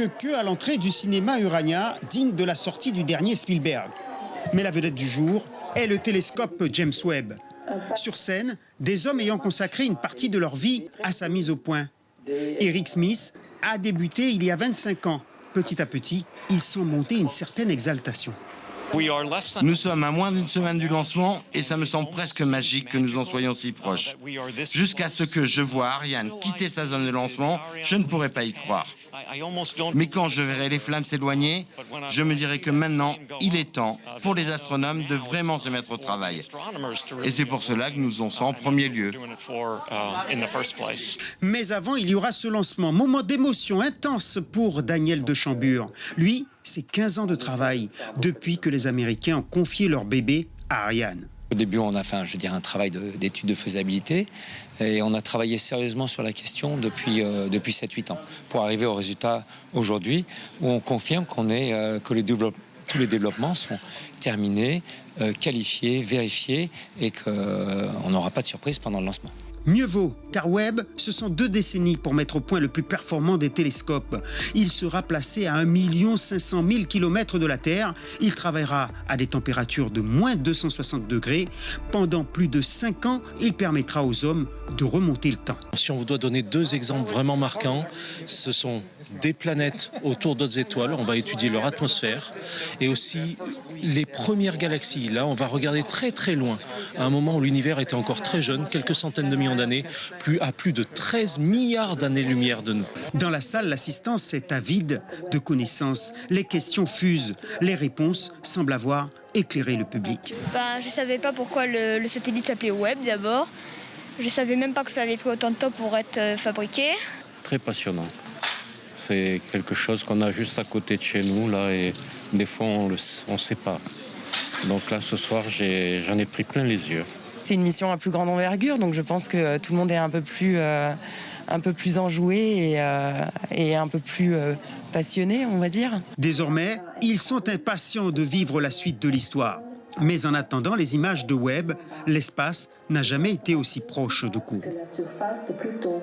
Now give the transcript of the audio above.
queue à l'entrée du cinéma Urania, digne de la sortie du dernier Spielberg. Mais la vedette du jour est le télescope James Webb. Sur scène, des hommes ayant consacré une partie de leur vie à sa mise au point. Eric Smith a débuté il y a 25 ans. Petit à petit, il sent monter une certaine exaltation. Nous sommes à moins d'une semaine du lancement et ça me semble presque magique que nous en soyons si proches. Jusqu'à ce que je vois Ariane quitter sa zone de lancement, je ne pourrais pas y croire. Mais quand je verrai les flammes s'éloigner, je me dirai que maintenant, il est temps pour les astronomes de vraiment se mettre au travail. Et c'est pour cela que nous en sommes en premier lieu. Mais avant, il y aura ce lancement, moment d'émotion intense pour Daniel de Chambure. Lui, c'est 15 ans de travail depuis que les Américains ont confié leur bébé à Ariane. Au début, on a fait un travail d'étude de faisabilité et on a travaillé sérieusement sur la question depuis 7-8 ans pour arriver au résultat aujourd'hui où on confirme que tous les développements sont terminés, qualifiés, vérifiés et qu'on n'aura pas de surprise pendant le lancement. Mieux vaut, car Webb, ce sont 2 décennies pour mettre au point le plus performant des télescopes. Il sera placé à 1 500 000 km de la Terre. Il travaillera à des températures de moins 260 degrés. Pendant plus de 5 ans, il permettra aux hommes de remonter le temps. Si on vous doit donner 2 exemples vraiment marquants, ce sont des planètes autour d'autres étoiles. On va étudier leur atmosphère et aussi les premières galaxies. Là, on va regarder très très loin, à un moment où l'univers était encore très jeune, quelques centaines de millions d'années, à plus de 13 milliards d'années-lumière de nous. Dans la salle, l'assistance est avide de connaissances. Les questions fusent. Les réponses semblent avoir éclairé le public. Je ne savais pas pourquoi le satellite s'appelait Webb d'abord. Je ne savais même pas que ça avait pris autant de temps pour être fabriqué. Très passionnant. C'est quelque chose qu'on a juste à côté de chez nous, là, et des fois, on ne sait pas. Donc là, ce soir, j'en ai pris plein les yeux. C'est une mission à plus grande envergure, donc je pense que tout le monde est un peu plus enjoué et un peu plus passionné, on va dire. Désormais, ils sont impatients de vivre la suite de l'histoire. Mais en attendant les images de Webb, l'espace n'a jamais été aussi proche de Kourou. La surface plutôt.